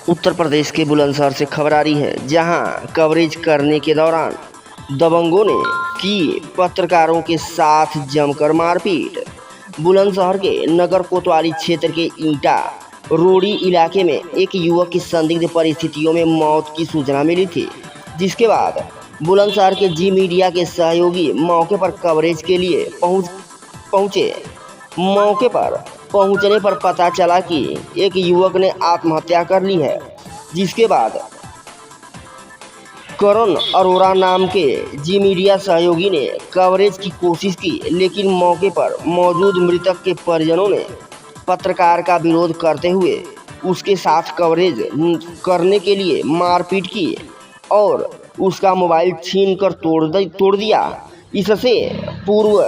उत्तर प्रदेश के बुलंदशहर से खबर आ रही है, जहां कवरेज करने के दौरान दबंगों ने की पत्रकारों के साथ जमकर मारपीट। बुलंदशहर के नगर कोतवाली क्षेत्र के ईंटा रोड़ी इलाके में एक युवक की संदिग्ध परिस्थितियों में मौत की सूचना मिली थी, जिसके बाद बुलंदशहर के जी मीडिया के सहयोगी मौके पर कवरेज के लिए पहुंचे। मौके पर पहुंचने पर पता चला कि एक युवक ने आत्महत्या कर ली है, जिसके बाद करण अरोड़ा नाम के जी मीडिया सहयोगी ने कवरेज की कोशिश की, लेकिन मौके पर मौजूद मृतक के परिजनों ने पत्रकार का विरोध करते हुए उसके साथ कवरेज करने के लिए मारपीट की और उसका मोबाइल छीनकर तोड़ दिया। इससे पूर्व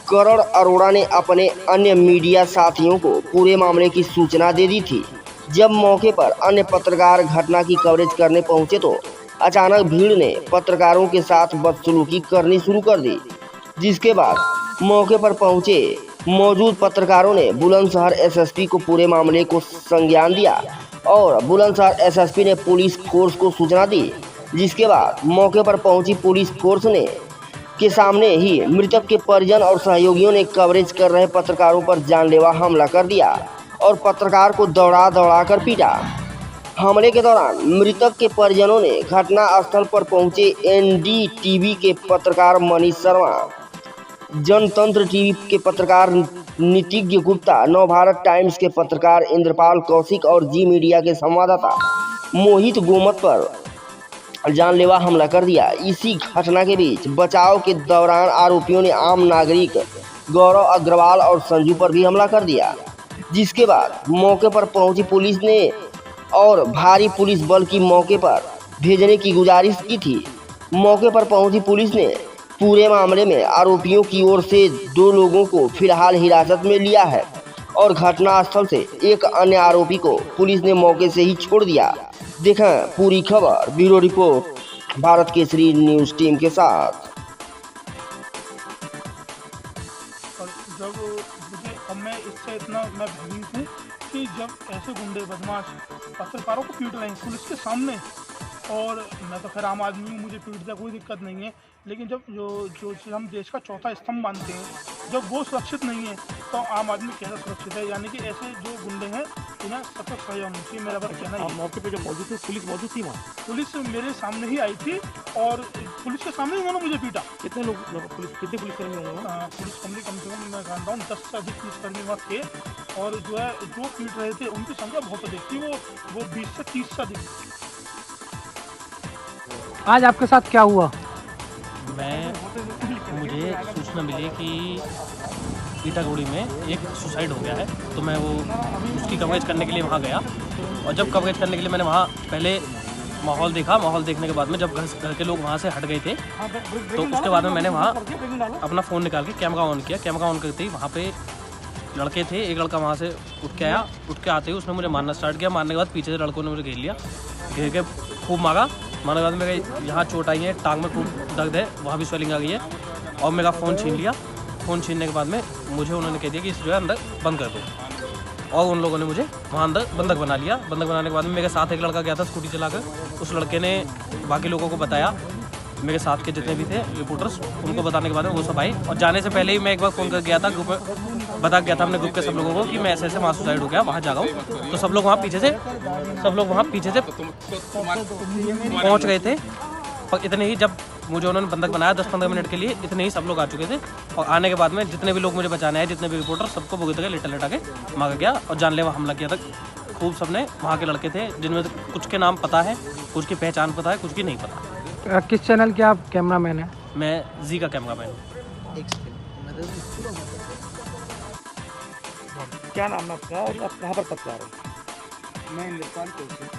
करण अरोड़ा ने अपने अन्य मीडिया साथियों को पूरे मामले की सूचना दे दी थी। जब मौके पर अन्य पत्रकार घटना की कवरेज करने पहुंचे तो अचानक भीड़ ने पत्रकारों के साथ बदसलूकी करनी शुरू कर दी, जिसके बाद मौके पर पहुंचे मौजूद पत्रकारों ने बुलंदशहर एसएसपी को पूरे मामले को संज्ञान दिया और बुलंदशहर एसएसपी ने पुलिस फोर्स को सूचना दी, जिसके बाद मौके पर पहुंची पुलिस फोर्स ने के सामने ही मृतक के परिजन और सहयोगियों ने कवरेज कर रहे पत्रकारों पर जानलेवा हमला कर दिया और पत्रकार को दौड़ा कर पीटा। हमले के दौरान मृतक के परिजनों ने घटना स्थल पर पहुंचे एनडीटीवी के पत्रकार मनीष शर्मा, जनतंत्र टीवी के पत्रकार नीतिज्ञ गुप्ता, नवभारत टाइम्स के पत्रकार इंद्रपाल कौशिक और जी मीडिया के संवाददाता मोहित गोमत पर जानलेवा हमला कर दिया। इसी घटना के बीच बचाव के दौरान आरोपियों ने आम नागरिक गौरव अग्रवाल और संजू पर भी हमला कर दिया, जिसके बाद मौके पर पहुंची पुलिस ने और भारी पुलिस बल की मौके पर भेजने की गुजारिश की थी। मौके पर पहुंची पुलिस ने पूरे मामले में आरोपियों की ओर से 2 लोगों को फिलहाल हिरासत में लिया है और घटना स्थल से एक अन्य आरोपी को पुलिस ने मौके से ही छोड़ दिया। देखें पूरी खबर, bureau report Bharat Kesari news team के साथ। और जब मुझे अब मैं इससे इतना मैं भयभीत हूँ कि जब ऐसे गुंडे बदमाश पत्रकारों को पीट रहे हैं पुलिस के सामने, और मैं तो खैर आम आदमी हूँ, मुझे पीटने कोई दिक्कत नहीं है, लेकिन जब जो हम देश का चौथा स्तंभ मानते हैं, जब वो सुरक्षित नहीं है तो आम आदमी कैसे सुरक्षित है। यानी कि ऐसे जो गुंडे हैं इन्हें सख्त सजा होनी चाहिए, मेरा बस कहना है। मौके पे जो मौजूद थी पुलिस मौजूद थी वहाँ? पुलिस मेरे सामने ही आई थी और पुलिस के सामने ही उन्होंने मुझे पीटा। कितने लोग कितने पुलिसकर्मी होंगे वहाँ? पुलिसकर्मी कम से कम मैं जानता हूँ 10 से अधिक पुलिसकर्मी वहाँ थे, और जो है जो पीट रहे थे उनकी संख्या बहुत अधिक थी, वो 20 से 30 से अधिक। आज आपके साथ क्या हुआ? मुझे सूचना मिली कि ईटागोड़ी में एक सुसाइड हो गया है, तो मैं वो उसकी कवरेज करने के लिए वहाँ गया। और जब कवरेज करने के लिए मैंने वहाँ पहले माहौल देखा, माहौल देखने के बाद में जब घर के लोग वहाँ से हट गए थे तो उसके बाद में मैंने वहाँ अपना फ़ोन निकाल के कैमरा ऑन किया। कैमरा ऑन करते ही वहाँ पे लड़के थे, एक लड़का वहाँ से उठ के आया। उठ के आते ही उसने मुझे मारना स्टार्ट किया। मारने के बाद पीछे से लड़कों ने मुझे घेर लिया, घेर के खूब मारा। मारने के बाद मेरे यहाँ चोट आई है, टांग में खूब दर्द है, वहाँ भी स्वेलिंग आ गई है, और मेरा फ़ोन छीन लिया। फ़ोन छीनने के बाद में मुझे उन्होंने कह दिया कि इस जो है अंदर बंद कर दो, और उन लोगों ने मुझे वहाँ अंदर बंधक बना लिया। बंधक बनाने के बाद में मेरे साथ एक लड़का गया था स्कूटी चलाकर, उस लड़के ने बाकी लोगों को बताया, मेरे साथ के जितने भी थे रिपोर्टर्स, उनको बताने के बाद में वो सब आए। और जाने से पहले ही मैं एक बार फ़ोन कर गया था ग्रुप में, बता गया था अपने ग्रुप के सब लोगों को कि मैं ऐसे वहाँ सुसाइड हो गया, वहाँ जा रहा हूँ। तो सब लोग वहाँ पीछे से पहुँच गए थे, और इतने ही जब मुझे उन्होंने बंधक बनाया 10-15 मिनट के लिए, इतने ही सब लोग आ चुके थे। और आने के बाद में जितने भी लोग मुझे बचाने आए, जितने भी रिपोर्टर, सबको बुरी तरह लेटा के मारा गया और जानलेवा हमला किया था। खूब सबने वहाँ के लड़के थे, जिनमें कुछ के नाम पता है, कुछ की पहचान पता है, कुछ की नहीं पता। किस चैनल के आप कैमरा मैन हैं? मैं जी का कैमरा मैन हूँ। क्या नाम है आपका और आप कहाँ पर पत्रकार हो? मैं इंद्रपाल कौशिक हूँ,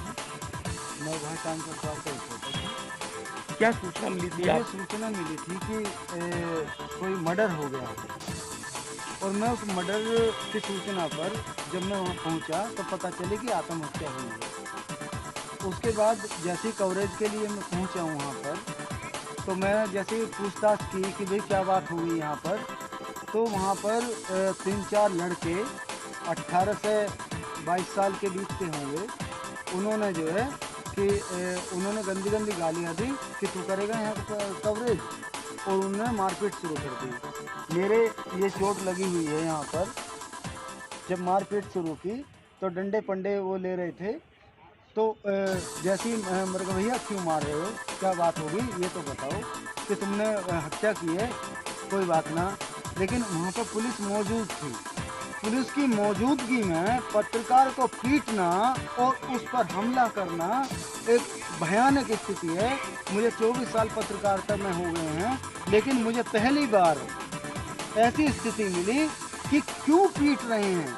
नवभारत टाइम्स का रिपोर्टर हूँ। क्या सूचना मिली थी? मुझे सूचना मिली थी कि कोई मर्डर हो गया है, और मैं उस मर्डर की सूचना पर जब मैं वहाँ पहुँचा तो पता चले कि आत्महत्या हुई है। उसके बाद जैसे कवरेज के लिए मैं पहुँचा वहाँ पर, तो मैं जैसे पूछताछ की कि भाई क्या बात हुई यहाँ पर, तो वहाँ पर 3-4 लड़के 18 से 22 साल के बीच के होंगे, उन्होंने जो है कि उन्होंने गंदी गंदी गालियाँ दी कि तू करेगा यहाँ पर कवरेज, और उन्होंने मारपीट शुरू कर दी। मेरे ये चोट लगी हुई है यहाँ पर। जब मारपीट शुरू की तो डंडे पंडे वो ले रहे थे, तो जैसे ही मेरे को, भैया क्यों मार रहे हो, क्या बात होगी ये तो बताओ, कि तुमने हत्या की है, कोई बात ना। लेकिन वहाँ पर पुलिस मौजूद थी। पुलिस की मौजूदगी में पत्रकार को पीटना और उस पर हमला करना एक भयानक स्थिति है। मुझे 24 साल पत्रकारिता में हो गए हैं, लेकिन मुझे पहली बार ऐसी स्थिति मिली कि क्यों पीट रहे हैं।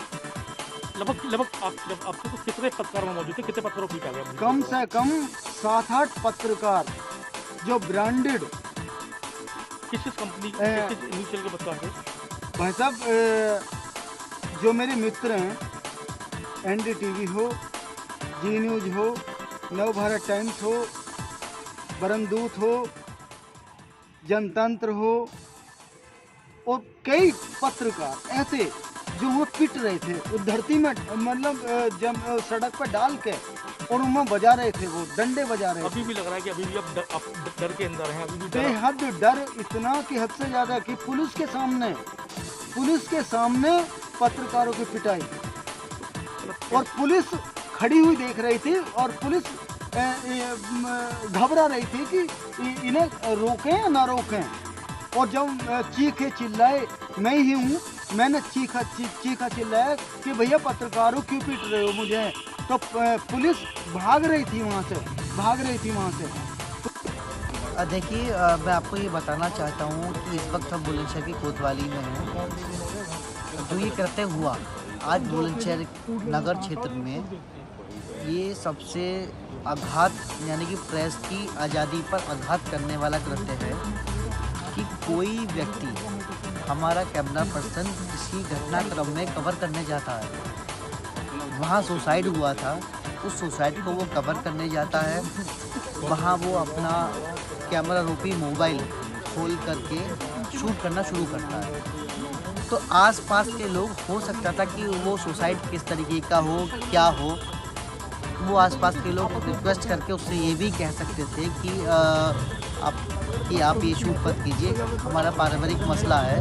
लगभग आपके तो कितने पत्रकार वहाँ मौजूद थे, कितने पत्थरों को पीटा गया? कम से कम 7-8 पत्रकार जो ब्रांडेड, किस कंपनी किस न्यूज़ चैनल के पत्रकार थे? भाई साहब जो मेरे मित्र हैं, NDTV हो, जी न्यूज़ हो, नव भारत टाइम्स हो, बरमदूत हो, जनतंत्र हो, और कई पत्रकार ऐसे जो वो पिट रहे थे, वो धरती में मतलब जब सड़क पर डाल के और उनमें बजा रहे थे, वो डंडे बजा रहे थे। अभी भी लग रहा है कि अभी भी आप डर के अंदर हैं, अभी भी बेहद डर, इतना कि हद से ज़्यादा कि पुलिस के सामने पत्रकारों की पिटाई, और पुलिस खड़ी हुई देख रही थी, और पुलिस घबरा रही थी कि इन्हें रोकें या ना रोकें। और जब चीखे चिल्लाए, मैं ही हूँ, मैंने चीखा चिल्लाया कि भैया पत्रकारों क्यों पीट रहे हो मुझे, तो पुलिस भाग रही थी वहाँ से। देखिए, मैं आपको ये बताना चाहता हूँ कि इस वक्त हम बुलंदशहर की कोतवाली में हैं। जो ये कृत्य हुआ आज बुलंदशहर नगर क्षेत्र में, ये सबसे आघात, यानी कि प्रेस की आज़ादी पर आघात करने वाला कृत्य है कि कोई व्यक्ति, हमारा कैमरा पर्सन किसी घटनाक्रम में कवर करने जाता है, वहाँ सुसाइड हुआ था, उस सुसाइड को वो कवर करने जाता है, वहाँ वो अपना कैमरा रूपी मोबाइल खोल करके शूट करना शुरू करता है। तो आसपास के लोग, हो सकता था कि वो सुसाइड किस तरीके का हो, क्या हो, वो आसपास के लोग रिक्वेस्ट करके उससे ये भी कह सकते थे कि आप ये शूट मत कीजिए, हमारा पारिवारिक मसला है।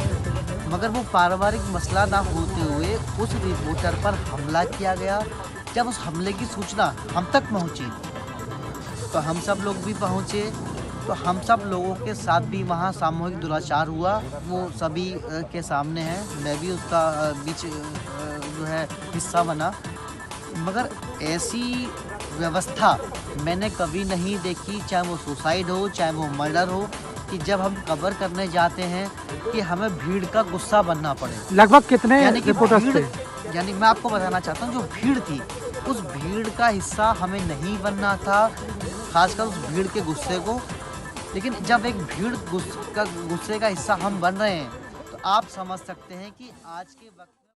मगर वो पारिवारिक मसला ना होते हुए उस रिपोर्टर पर हमला किया गया। जब उस हमले की सूचना हम तक पहुंची तो हम सब लोग भी पहुंचे, तो हम सब लोगों के साथ भी वहाँ सामूहिक दुराचार हुआ, वो सभी के सामने है, मैं भी उसका बीच जो है हिस्सा बना। मगर ऐसी व्यवस्था मैंने कभी नहीं देखी, चाहे वो सुसाइड हो, चाहे वो मर्डर हो, कि जब हम कवर करने जाते हैं कि हमें भीड़ का गुस्सा बनना पड़े। लगभग कितने यानी कि रिपोर्टर्स थे? यानी मैं आपको बताना चाहता हूँ, जो भीड़ थी उस भीड़ का हिस्सा हमें नहीं बनना था, खासकर उस भीड़ के गुस्से को। लेकिन जब एक भीड़ गुस्से का हिस्सा हम बन रहे हैं, तो आप समझ सकते हैं कि आज के वक्त